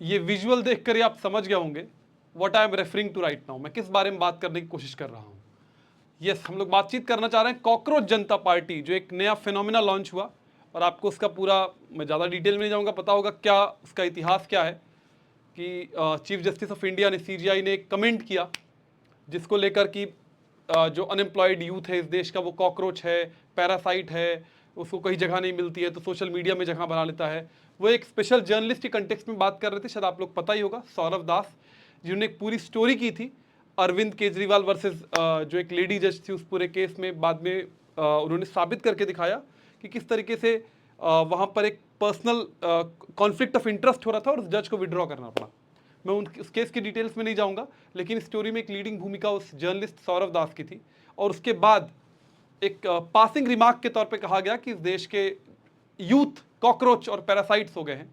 ये विजुअल देखकर ही आप समझ गए होंगे what I am referring to right now. मैं किस बारे में बात करने की कोशिश कर रहा हूँ। यस, हम लोग बातचीत करना चाह रहे हैं कॉकरोच जनता पार्टी, जो एक नया फिनोमिना लॉन्च हुआ। और आपको उसका पूरा, मैं ज़्यादा डिटेल में नहीं जाऊँगा, पता होगा क्या उसका इतिहास क्या है कि चीफ जस्टिस ऑफ इंडिया ने, सीजीआई ने एक कमेंट किया जिसको लेकर कि जो अनएम्प्लॉयड यूथ है इस देश का, वो कॉकरोच है, पैरासाइट है, उसको कहीं जगह नहीं मिलती है तो सोशल मीडिया में जगह बना लेता है। वो एक स्पेशल जर्नलिस्ट के कंटेक्स्ट में बात कर रहे थे, शायद आप लोग पता ही होगा, सौरभ दास, जिन्होंने एक पूरी स्टोरी की थी अरविंद केजरीवाल वर्सेस जो एक लेडी जज थी उस पूरे केस में। बाद में उन्होंने साबित करके दिखाया कि किस तरीके से वहाँ पर एक पर्सनल कॉन्फ्लिक्ट ऑफ इंटरेस्ट हो रहा था और उस जज को विड्रॉ करना पड़ा। मैं उस केस की डिटेल्स में नहीं जाऊंगा, लेकिन स्टोरी में एक लीडिंग भूमिका उस जर्नलिस्ट सौरभ दास की थी। और उसके बाद एक पासिंग रिमार्क के तौर पे कहा गया कि इस देश के यूथ कॉकरोच और पैरासाइट्स हो गए हैं।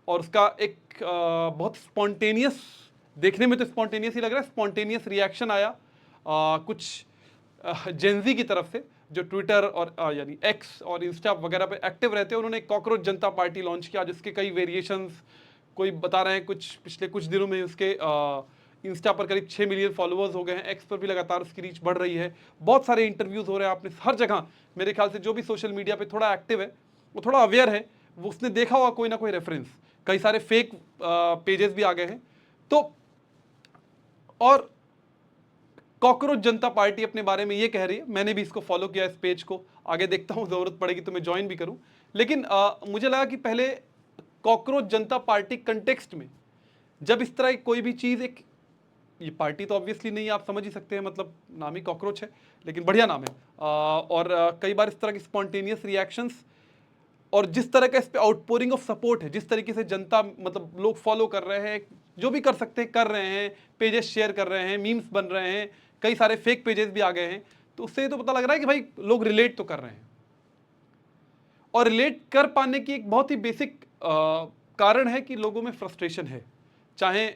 और उसका एक बहुत स्पॉन्टेनियस, देखने में तो स्पॉन्टेनियस ही लग रहा है, स्पॉन्टेनियस रिएक्शन आया कुछ जेनजी की तरफ से, जो ट्विटर और यानी एक्स और इंस्टा वगैरह पे एक्टिव रहते हैं। उन्होंने कॉकरोच जनता पार्टी लॉन्च किया जिसके कई वेरिएशंस, कोई बता रहे हैं कुछ पिछले कुछ दिनों में उसके इंस्टा पर करीब 6 मिलियन फॉलोअर्स हो गए हैं, एक्स पर भी लगातार उसकी रीच बढ़ रही है, बहुत सारे इंटरव्यूज़ हो रहे हैं। आपने हर जगह, मेरे ख्याल से जो भी सोशल मीडिया पे थोड़ा एक्टिव है, वो थोड़ा अवेयर है, वो उसने देखा होगा कोई ना कोई रेफरेंस। कई सारे फेक पेजेस भी आ गए हैं। तो और कॉकरोच जनता पार्टी अपने बारे में ये कह रही है, मैंने भी इसको फॉलो किया इस पेज को, आगे देखता हूँ ज़रूरत पड़ेगी तो मैं ज्वाइन भी करूँ। लेकिन मुझे लगा कि पहले कॉकरोच जनता पार्टी कंटेक्स्ट में जब इस तरह की कोई भी चीज़, एक ये पार्टी तो ऑब्वियसली नहीं, आप समझ ही सकते हैं, मतलब नाम ही कॉकरोच है, लेकिन बढ़िया नाम है। और कई बार इस तरह की स्पॉन्टेनियस रिएक्शंस और जिस तरह का इस पे आउटपोरिंग ऑफ सपोर्ट है, जिस तरीके से जनता, मतलब लोग फॉलो कर रहे हैं, जो भी कर सकते हैं कर रहे हैं, पेजेस शेयर कर रहे हैं, मीम्स बन रहे हैं, कई सारे फेक पेजेस भी आ गए हैं, तो उससे तो पता लग रहा है कि भाई लोग रिलेट तो कर रहे हैं। और रिलेट कर पाने की एक बहुत ही बेसिक कारण है कि लोगों में फ्रस्ट्रेशन है। चाहे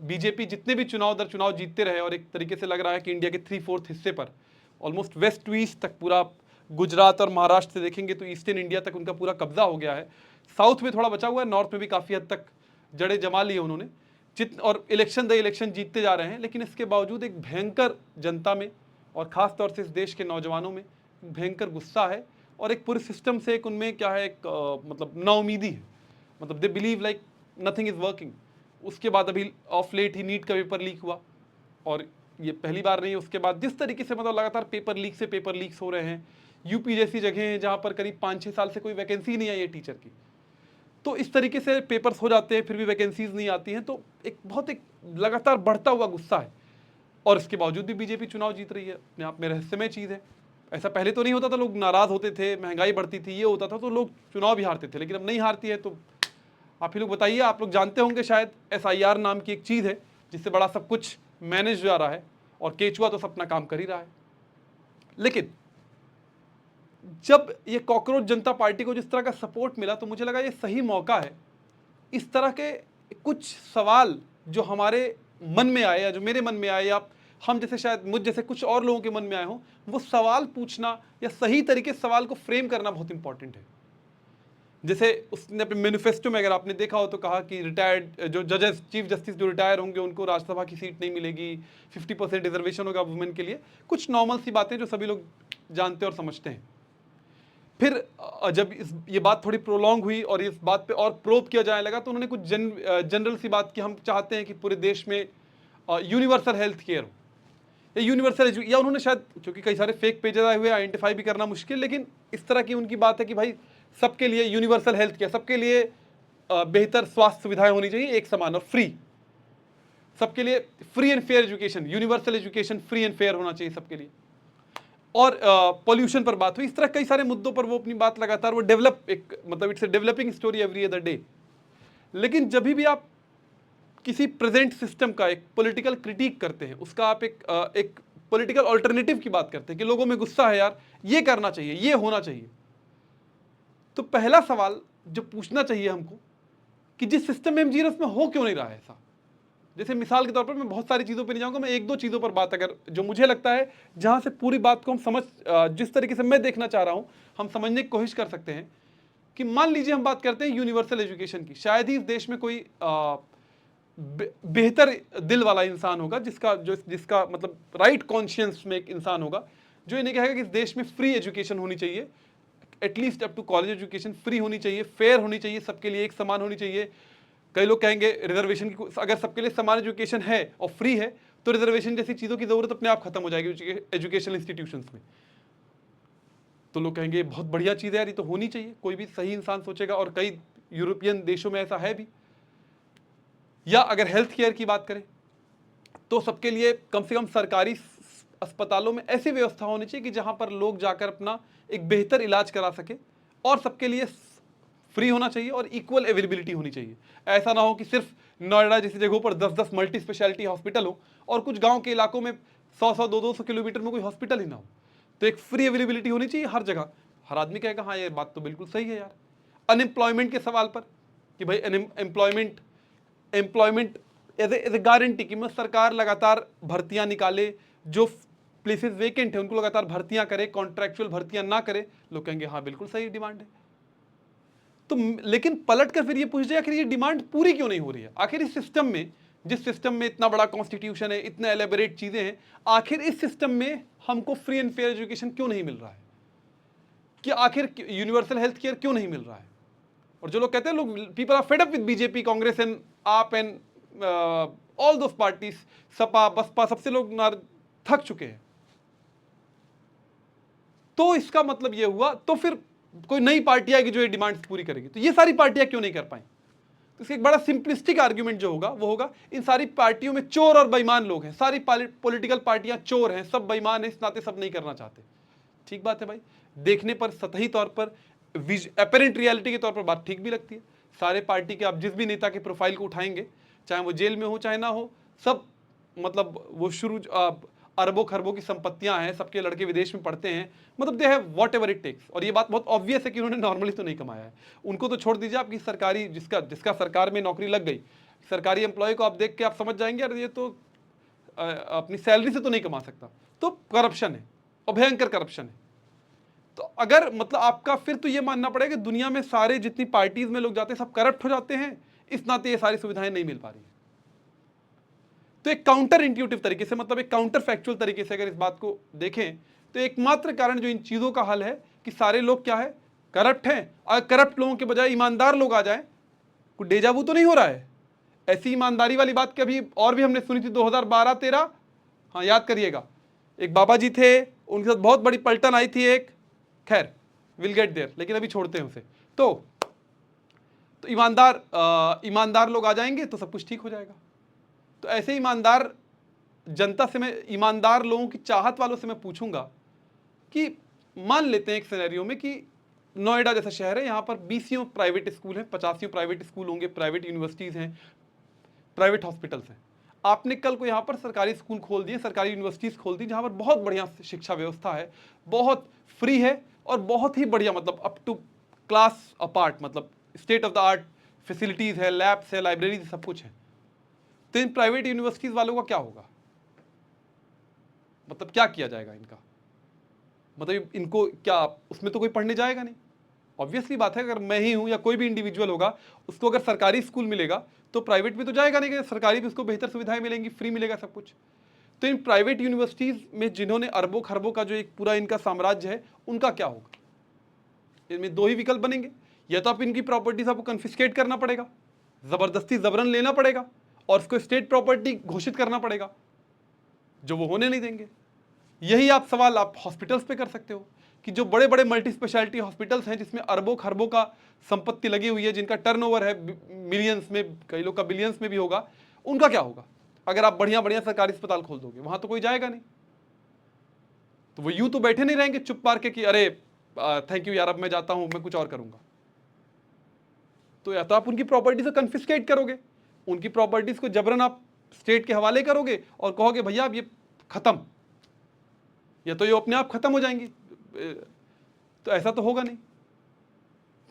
बीजेपी जितने भी चुनाव दर चुनाव जीतते रहे, और एक तरीके से लग रहा है कि इंडिया के 3/4 हिस्से पर, ऑलमोस्ट वेस्ट टू ईस्ट तक, पूरा गुजरात और महाराष्ट्र से देखेंगे तो ईस्टर्न इंडिया तक उनका पूरा कब्जा हो गया है। साउथ में थोड़ा बचा हुआ है, नॉर्थ में भी काफ़ी हद तक जड़ें जमा ली है उन्होंने, और इलेक्शन द इलेक्शन जीतते जा रहे हैं। लेकिन इसके बावजूद एक भयंकर जनता में, और ख़ास तौर से इस देश के नौजवानों में भयंकर गुस्सा है, और एक पूरे सिस्टम से एक उनमें क्या है, एक मतलब नाउमीदी है, मतलब they believe like nothing is working. उसके बाद अभी ऑफ लेट ही नीट का पेपर लीक हुआ, और ये पहली बार नहीं, उसके बाद जिस तरीके से मतलब लगातार पेपर लीक से पेपर लीक्स हो रहे हैं। यूपी जैसी जगह हैं जहाँ पर करीब 5-6 साल से कोई वैकेंसी नहीं आई है टीचर की, तो इस तरीके से पेपर्स हो जाते हैं फिर भी वैकेंसीज नहीं आती हैं। तो एक बहुत एक लगातार बढ़ता हुआ गुस्सा है, और इसके बावजूद भी बीजेपी चुनाव जीत रही है, अपने आप में रहस्यमय चीज़ है। ऐसा पहले तो नहीं होता था, लोग नाराज़ होते थे, महंगाई बढ़ती थी, ये होता था तो लोग चुनाव भी हारते थे, लेकिन अब नहीं हारती है। तो आप ही लोग बताइए, आप लोग जानते होंगे शायद SIR नाम की एक चीज़ है जिससे बड़ा सब कुछ मैनेज जा रहा है, और केचुआ तो अपना काम कर ही रहा है। लेकिन जब ये कॉकरोच जनता पार्टी को जिस तरह का सपोर्ट मिला, तो मुझे लगा ये सही मौका है इस तरह के कुछ सवाल जो हमारे मन में आए, या जो मेरे मन में आए, या हम जैसे शायद मुझ जैसे कुछ और लोगों के मन में आए हों, वो सवाल पूछना या सही तरीके से सवाल को फ्रेम करना बहुत इंपॉर्टेंट है। जैसे उसने अपने मैनिफेस्टो में, अगर आपने देखा हो तो, कहा कि रिटायर्ड जो जजेस, चीफ जस्टिस जो रिटायर होंगे उनको राज्यसभा की सीट नहीं मिलेगी, 50% रिजर्वेशन होगा वुमेन के लिए, कुछ नॉर्मल सी बातें जो सभी लोग जानते और समझते हैं। फिर जब ये बात थोड़ी प्रोलॉन्ग हुई और इस बात पे और प्रोब किया जाने लगा, तो उन्होंने कुछ जनरल सी बात की, हम चाहते हैं कि पूरे देश में यूनिवर्सल हेल्थ केयर हो, या यूनिवर्सल, या उन्होंने शायद, क्योंकि कई सारे फेक पेजेस आए हुए, आइडेंटिफाई भी करना मुश्किल, लेकिन इस तरह की उनकी बात है कि भाई सबके लिए यूनिवर्सल हेल्थ केयर, सबके लिए बेहतर स्वास्थ्य सुविधाएं होनी चाहिए, एक समान और फ्री, सबके लिए free and fair education, universal education free and fair होना चाहिए सबके लिए। और पॉल्यूशन पर बात हुई। इस तरह कई सारे मुद्दों पर वो अपनी बात लगातार, वो डेवलप, एक मतलब it's a developing story every other day. लेकिन जब भी आप किसी प्रेजेंट सिस्टम का एक पॉलिटिकल क्रिटिक करते हैं, उसका आप एक पॉलिटिकल ऑल्टरनेटिव की बात करते हैं कि लोगों में गुस्सा है यार, ये करना चाहिए, ये होना चाहिए, तो पहला सवाल जो पूछना चाहिए हमको कि जिस सिस्टम में हम जी रहे उसमें हो क्यों नहीं रहा है ऐसा। जैसे मिसाल के तौर पर, मैं बहुत सारी चीज़ों पे नहीं जाऊंगा, मैं एक दो चीज़ों पर बात, अगर जो मुझे लगता है जहां से पूरी बात को हम समझ, जिस तरीके से मैं देखना चाह रहा हूं, हम समझने की कोशिश कर सकते हैं। कि मान लीजिए हम बात करते हैं यूनिवर्सल एजुकेशन की, शायद ही इस देश में कोई बेहतर दिल वाला इंसान होगा जिसका मतलब राइट कॉन्शियंस में एक इंसान होगा जो ये नहीं कहेगा कि इस देश में फ्री एजुकेशन होनी चाहिए, at least up to college education free होनी चाहिए, फेयर होनी चाहिए, सबके लिए एक समान होनी चाहिए। कई लोग कहेंगे रिजर्वेशन की, अगर सबके लिए समान एजुकेशन है और फ्री है तो रिजर्वेशन जैसी चीज़ों की ज़रूरत अपने आप खत्म हो जाएगी एजुकेशनल इंस्टीट्यूशंस में। तो लोग कहेंगे बहुत बढ़िया चीज़ है यार, ये तो होनी चाहिए, कोई भी सही इंसान सोचेगा, और कई यूरोपियन देशों में ऐसा है भी। या अगर हेल्थ केयर की बात करें तो सबके लिए कम से कम सरकारी अस्पतालों में ऐसी व्यवस्था होनी चाहिए कि जहां पर लोग जाकर अपना एक बेहतर इलाज करा सके, और सबके लिए फ्री होना चाहिए और इक्वल अवेलेबिलिटी होनी चाहिए। ऐसा ना हो कि सिर्फ नोएडा जैसी जगहों पर 10-10 मल्टी स्पेशलिटी हॉस्पिटल हो और कुछ गांव के इलाकों में 100-100, 200 किलोमीटर में कोई हॉस्पिटल ही ना हो। तो एक फ्री अवेलेबिलिटी होनी चाहिए हर जगह। हर आदमी कहेगा हाँ ये बात तो बिल्कुल सही है यार। अनएम्प्लॉयमेंट के सवाल पर कि भाई एम्प्लॉयमेंट एज ए गारंटी कि सरकार लगातार भर्तियां निकाले, जो प्लेसेस वेकेंट है उनको लगातार भर्तियां करे, कॉन्ट्रैक्चुअल भर्तियां ना करे। लोग कहेंगे हाँ बिल्कुल सही डिमांड है। तो लेकिन पलट कर फिर ये पूछ जाए आखिर ये डिमांड पूरी क्यों नहीं हो रही है? आखिर इस सिस्टम में, जिस सिस्टम में इतना बड़ा कॉन्स्टिट्यूशन है, इतने एलेबोरेट चीजें हैं, आखिर इस सिस्टम में हमको फ्री एंड फेयर एजुकेशन क्यों नहीं मिल रहा है? कि आखिर यूनिवर्सल हेल्थ केयर क्यों नहीं मिल रहा है? और जो लोग कहते हैं, लोग people are fed up with BJP, Congress and AAP and all those parties, SP BSP, सबसे लोग थक चुके हैं। तो इसका मतलब ये हुआ, तो फिर कोई नई पार्टी आएगी जो ये डिमांड्स पूरी करेगी, तो ये सारी पार्टियां क्यों नहीं कर पाई? तो इसका एक बड़ा सिंपलिस्टिक आर्ग्यूमेंट जो होगा वो होगा इन सारी पार्टियों में चोर और बेईमान लोग हैं, सारी पॉलिटिकल पार्टियां चोर हैं, सब बेईमान हैं, इस नाते सब नहीं करना चाहते। ठीक बात है भाई, देखने पर सतही तौर पर, एपेरेंट रियलिटी के तौर पर बात ठीक भी लगती है। सारे पार्टी के आप जिस भी नेता के प्रोफाइल को उठाएंगे, चाहे वो जेल में हो चाहे ना हो, सब मतलब वो शुरू अरबों खरबों की संपत्तियां हैं, सबके लड़के विदेश में पढ़ते हैं, मतलब they have whatever it takes. और ये बात बहुत ऑब्वियस है कि उन्होंने नॉर्मली तो नहीं कमाया है। उनको तो छोड़ दीजिए, आपकी सरकारी जिसका सरकार में नौकरी लग गई, सरकारी एम्प्लॉय को आप देख के आप समझ जाएंगे यार ये तो अपनी सैलरी से तो नहीं कमा सकता। तो करप्शन है और भयंकर करप्शन है। तो अगर मतलब आपका फिर तो ये मानना पड़ेगा कि दुनिया में सारे जितनी पार्टीज में लोग जाते हैं सब करप्ट हो जाते हैं, इस नाते ये सारी सुविधाएं नहीं मिल पा रही। तो एक काउंटर इंट्यूटिव तरीके से, मतलब एक काउंटर फैक्चुअल तरीके से अगर इस बात को देखें तो एकमात्र कारण जो इन चीजों का हल है कि सारे लोग क्या है, करप्ट हैं। अगर करप्ट लोगों के बजाय ईमानदार लोग आ जाएं, कोई डेजावू तो नहीं हो रहा है? ऐसी ईमानदारी वाली बात कभी और भी हमने सुनी थी 2012-13, हाँ याद करिएगा, एक बाबा जी थे, उनके साथ बहुत बड़ी पलटन आई थी एक, खैर विल गेट देयर, लेकिन अभी छोड़ते हैं उसे। तो ईमानदार लोग आ जाएंगे तो सब कुछ ठीक हो जाएगा। तो ऐसे ईमानदार जनता से, मैं ईमानदार लोगों की चाहत वालों से मैं पूछूंगा कि मान लेते हैं एक सिनेरियो में कि नोएडा जैसा शहर है, यहाँ पर 20 प्राइवेट स्कूल हैं, 50 प्राइवेट स्कूल होंगे, प्राइवेट यूनिवर्सिटीज़ हैं, प्राइवेट हॉस्पिटल्स हैं। आपने कल को यहाँ पर सरकारी स्कूल खोल दिए, सरकारी यूनिवर्सिटीज़ खोल दी, जहाँ पर बहुत बढ़िया शिक्षा व्यवस्था है, बहुत फ्री है और बहुत ही बढ़िया, मतलब अप टू क्लास अपार्ट, मतलब state of the art facilities है, लैब्स है, लाइब्रेरीज, सब कुछ है। तो इन प्राइवेट यूनिवर्सिटीज़ वालों का क्या होगा? मतलब क्या किया जाएगा इनका? मतलब इनको क्या, उसमें तो कोई पढ़ने जाएगा नहीं। ऑब्वियसली बात है, अगर मैं ही हूं या कोई भी इंडिविजुअल होगा, उसको अगर सरकारी स्कूल मिलेगा तो प्राइवेट में तो जाएगा नहीं, कि सरकारी में उसको बेहतर सुविधाएं मिलेंगी, फ्री मिलेगा सब कुछ। तो इन प्राइवेट यूनिवर्सिटीज़ में जिन्होंने अरबों खरबों का जो एक पूरा इनका साम्राज्य है, उनका क्या होगा? इनमें दो ही विकल्प बनेंगे, या तो आप इनकी प्रॉपर्टीज आपको कन्फिस्केट करना पड़ेगा, ज़बरदस्ती जबरन लेना पड़ेगा और उसको स्टेट प्रॉपर्टी घोषित करना पड़ेगा, जो वो होने नहीं देंगे। यही आप सवाल आप हॉस्पिटल्स पे कर सकते हो कि जो बड़े बड़े मल्टी स्पेशलिटी हॉस्पिटल्स हैं, जिसमें अरबों खरबों का संपत्ति लगी हुई है, जिनका टर्नओवर है मिलियंस में, कई लोग का बिलियंस में भी होगा, उनका क्या होगा? अगर आप बढ़िया बढ़िया सरकारी अस्पताल खोल दोगे, वहां तो कोई जाएगा नहीं। तो वो यूं तो बैठे नहीं रहेंगे चुप मार के कि अरे थैंक यू यार, अब मैं जाता हूं, मैं कुछ और करूंगा। तो या तो आप उनकी प्रॉपर्टी से कन्फिस्केट करोगे, उनकी प्रॉपर्टीज को जबरन आप स्टेट के हवाले करोगे और कहोगे भैया अब ये खत्म, या तो ये अपने आप खत्म हो जाएंगी। तो ऐसा तो होगा नहीं।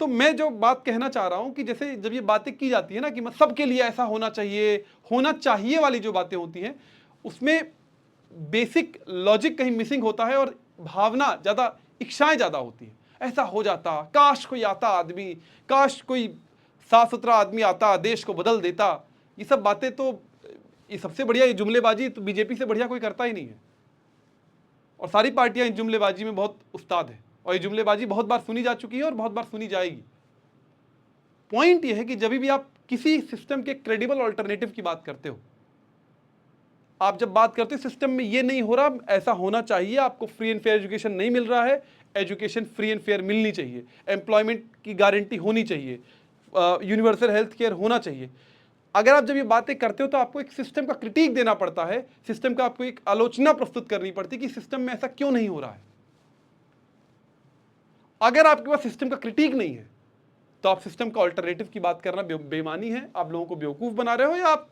तो मैं जो बात कहना चाह रहा हूं कि जैसे जब ये बातें की जाती है ना कि सबके लिए ऐसा होना चाहिए वाली जो बातें होती हैं, उसमें बेसिक लॉजिक कहीं मिसिंग होता है और भावना ज्यादा, इच्छाएं ज्यादा होती है। ऐसा हो जाता, काश कोई आता आदमी, काश कोई साफ सुथरा आदमी आता, देश को बदल देता। ये सब बातें तो, ये सबसे बढ़िया, ये जुमलेबाजी तो बीजेपी से बढ़िया कोई करता ही नहीं है। और सारी पार्टियां इन जुमलेबाजी में बहुत उस्ताद है, और ये जुमलेबाजी बहुत बार सुनी जा चुकी है और बहुत बार सुनी जाएगी। पॉइंट ये है कि जब भी आप किसी सिस्टम के क्रेडिबल ऑल्टरनेटिव की बात करते हो, आप जब बात करते हो सिस्टम में ये नहीं हो रहा, ऐसा होना चाहिए, आपको फ्री एंड फेयर एजुकेशन नहीं मिल रहा है, एजुकेशन फ्री एंड फेयर मिलनी चाहिए, एम्प्लॉयमेंट की गारंटी होनी चाहिए, यूनिवर्सल हेल्थ केयर होना चाहिए। अगर आप जब ये बातें करते हो तो आपको एक सिस्टम का क्रिटिक देना पड़ता है, सिस्टम का आपको एक आलोचना प्रस्तुत करनी पड़ती है कि सिस्टम में ऐसा क्यों नहीं हो रहा है। अगर आपके पास सिस्टम का क्रिटिक नहीं है तो आप सिस्टम का ऑल्टरनेटिव की बात करना बेईमानी है, आप लोगों को बेवकूफ बना रहे हो, या आप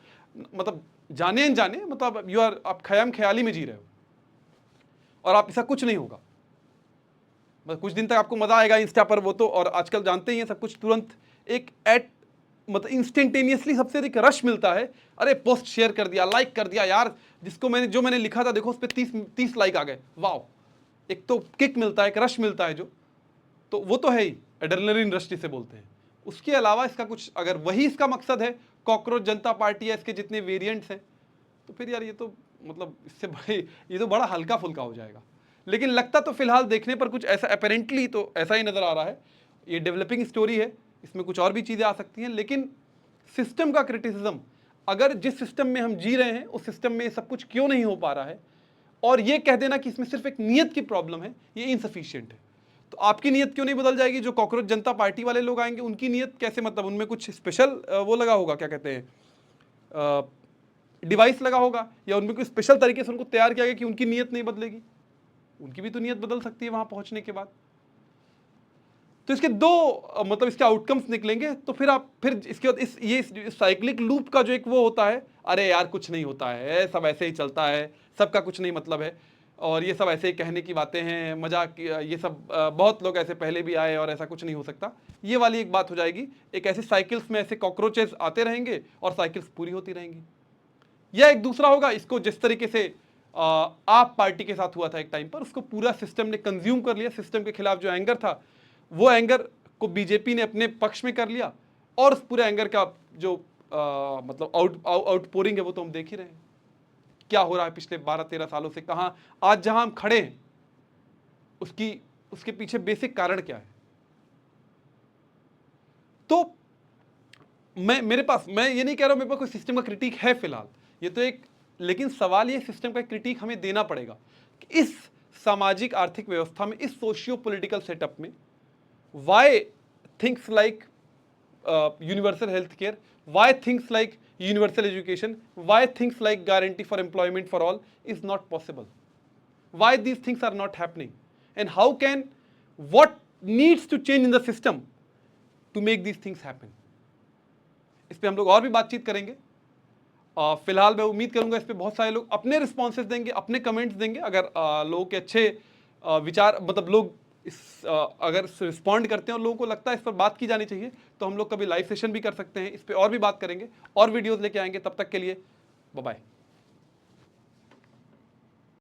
मतलब जाने अनजाने, मतलब आप खयाम ख्याली में जी रहे हो और आप ऐसा कुछ नहीं होगा। मतलब कुछ दिन तक आपको मजा आएगा इंस्टा पर, वो तो, और आजकल जानते ही हैं सब कुछ तुरंत एक मतलब इंस्टेंटेनियसली सबसे अधिक रश मिलता है। अरे पोस्ट शेयर कर दिया, लाइक कर दिया यार, जो मैंने लिखा था देखो उस पर 30 लाइक आ गए, वाह। एक तो किक मिलता है, एक रश मिलता है, जो तो वो तो है ही, एड्रेनलिन रश जिसे बोलते हैं। उसके अलावा इसका कुछ, अगर वही इसका मकसद है, कॉकरोच जनता पार्टी या इसके जितने वेरिएंट्स हैं, तो फिर यार ये तो मतलब इससे बड़े, ये तो बड़ा हल्का फुल्का हो जाएगा। लेकिन लगता तो फिलहाल देखने पर कुछ ऐसा, अपेरेंटली तो ऐसा ही नजर आ रहा है। ये डेवलपिंग स्टोरी है, इसमें कुछ और भी चीज़ें आ सकती हैं, लेकिन सिस्टम का क्रिटिसिज्म, अगर जिस सिस्टम में हम जी रहे हैं उस सिस्टम में सब कुछ क्यों नहीं हो पा रहा है, और ये कह देना कि इसमें सिर्फ एक नियत की प्रॉब्लम है, ये इनसफिशिएंट है। तो आपकी नीयत क्यों नहीं बदल जाएगी? जो कॉकरोच जनता पार्टी वाले लोग आएंगे उनकी नीयत कैसे, मतलब उनमें कुछ स्पेशल वो लगा होगा, क्या कहते हैं, डिवाइस लगा होगा, या उनमें कोई स्पेशल तरीके से उनको तैयार किया गया कि उनकी नीयत नहीं बदलेगी? उनकी भी तो नीयत बदल सकती है वहां पहुंचने के बाद। तो इसके दो मतलब इसके आउटकम्स निकलेंगे। तो फिर इसके बाद ये साइक्लिक लूप का जो एक वो होता है, अरे यार कुछ नहीं होता है, सब ऐसे ही चलता है, सबका कुछ नहीं मतलब है, और ये सब ऐसे ही कहने की बातें हैं, मजाक, ये सब बहुत लोग ऐसे पहले भी आए और ऐसा कुछ नहीं हो सकता, ये वाली एक बात हो जाएगी। एक ऐसी साइकिल्स में ऐसे कॉकरोचेस आते रहेंगे और साइकिल्स पूरी होती रहेंगी। यह एक दूसरा होगा, इसको जिस तरीके से आप पार्टी के साथ हुआ था एक टाइम पर, उसको पूरा सिस्टम ने कंज्यूम कर लिया। सिस्टम के खिलाफ जो एंगर था, वो एंगर को बीजेपी ने अपने पक्ष में कर लिया, और उस पूरे एंगर का जो मतलब आउटपोरिंग है वो तो हम देख ही रहे हैं क्या हो रहा है पिछले 12-13 सालों से। कहां आज जहां हम खड़े हैं उसके पीछे बेसिक कारण क्या है? तो मैं ये नहीं कह रहा हूं मेरे पास कोई सिस्टम का क्रिटिक है फिलहाल, ये तो एक, लेकिन सवाल ये सिस्टम का क्रिटिक हमें देना पड़ेगा कि इस सामाजिक आर्थिक व्यवस्था में, इस सोशियो पॉलिटिकल सेटअप में, why things like universal health care, why things like universal education, why things like guarantee for employment for all is not possible, why these things are not happening, and how can, what needs to change in the system to make these things happen. इस पे हम लोग और भी बातचीत करेंगे। फिलहाल मैं उम्मीद करूंगा इस पे बहुत सारे लोग अपने रिस्पॉन्सेज देंगे, अपने कमेंट्स देंगे। अगर लोगों के अच्छे विचार, मतलब लोग अगर रिस्पॉन्ड करते हैं और लोगों को लगता है इस पर बात की जानी चाहिए, तो हम लोग कभी लाइव सेशन भी कर सकते हैं, इस पर और भी बात करेंगे और वीडियोस लेके आएंगे। तब तक के लिए बाय बाय।